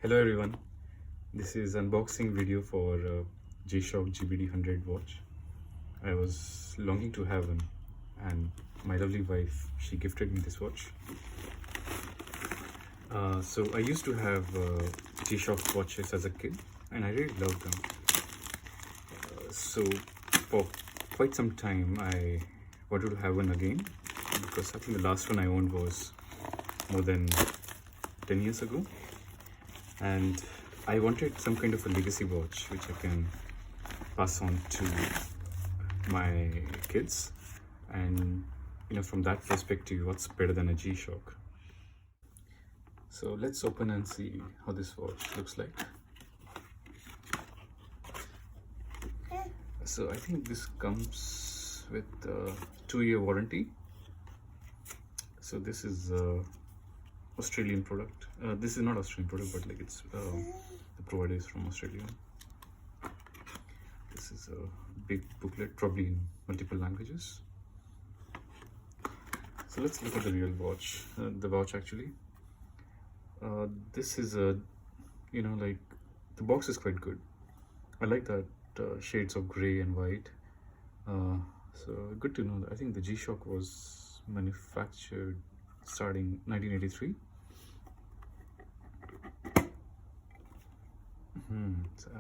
Hello everyone, this is unboxing video for Gshock GBD-100 watch. I was longing to have one and my lovely wife, she gifted me this watch. So I used to have Gshock watches as a kid and I really loved them. So for quite some time I wanted to have one again because I think the last one I owned was more than 10 years ago. And I wanted some kind of a legacy watch which I can pass on to my kids, and from that perspective, what's better than a G-Shock? So let's open and see how this watch looks like. So I think this comes with a 2-year warranty. So this is Australian product. This is not Australian product, but like it's the provider is from Australia. This is a big booklet, probably in multiple languages. So let's look at the real watch. The watch actually. This is a, like the box is quite good. I like that shades of gray and white. So good to know. I think the G-Shock was manufactured starting 1983. So,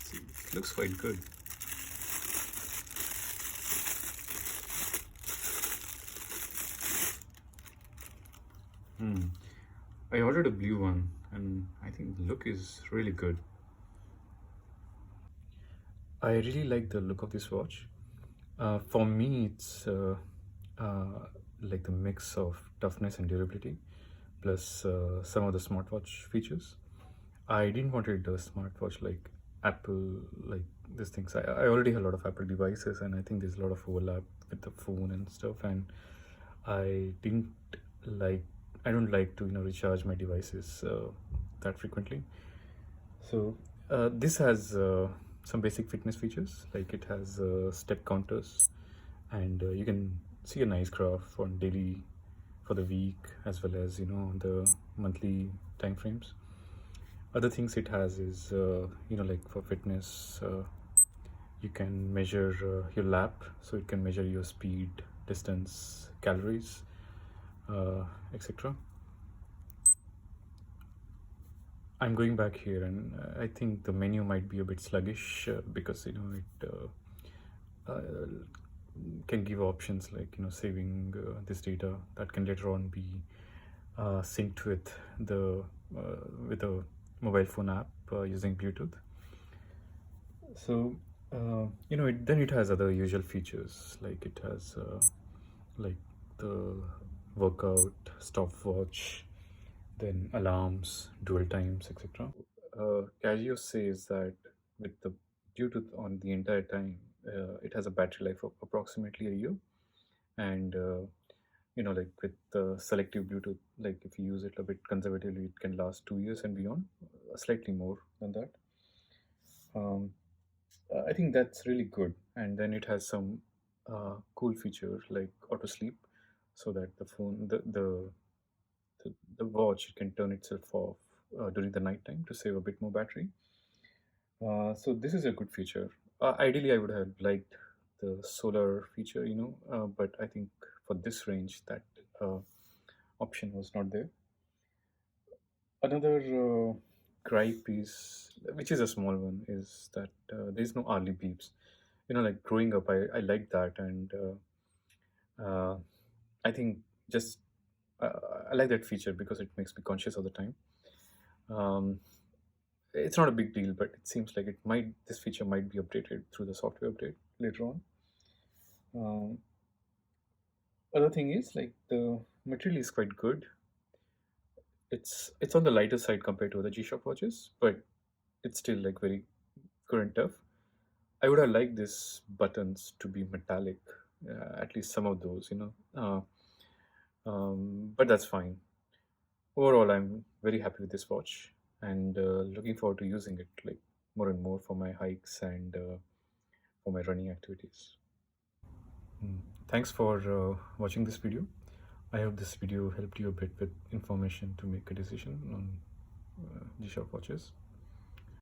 see, it looks quite good. I ordered a blue one and I think the look is really good. I really like the look of this watch. For me, it's like the mix of toughness and durability, plus some of the smartwatch features. I didn't want it a smartwatch like Apple, like these things. I already have a lot of Apple devices, and I think there's a lot of overlap with the phone and stuff. And I didn't like, I don't like to recharge my devices that frequently. So this has some basic fitness features, like it has step counters, and you can see a nice graph on daily, for the week, as well as the monthly time frames. Other things it has is like for fitness, you can measure your lap, so it can measure your speed, distance, calories, etc. I'm going back here, and I think the menu might be a bit sluggish because it uh, can give options like saving this data that can later on be synced with a mobile phone app using Bluetooth. So then it has other usual features, like it has like the workout, stopwatch, then alarms, dual times, etc. Casio says that with the Bluetooth on the entire time, it has a battery life of approximately a year, and like with selective Bluetooth, like if you use it a bit conservatively, it can last 2 years and beyond, slightly more than that. Um, I think that's really good, and then it has some cool feature like auto sleep, so that the phone, the watch, it can turn itself off during the night time to save a bit more battery. So this is a good feature. Ideally, I would have liked the solar feature, but I think for this range, that uh, option was not there. Another gripe is, which is a small one, is that there's no early beeps. Like growing up, I liked that, and I think just uh, I like that feature because it makes me conscious all the time. Um, it's not a big deal, but it seems like this feature might be updated through the software update later on. Um, Other thing is, like, the material is quite good. It's on the lighter side compared to the G-Shock watches, but it's still like very good and tough. I would have liked these buttons to be metallic, at least some of those, but that's fine. Overall, I'm very happy with this watch, and looking forward to using it like more and more for my hikes and for my running activities. Thanks for watching this video. I hope this video helped you a bit with information to make a decision on Gshock watches.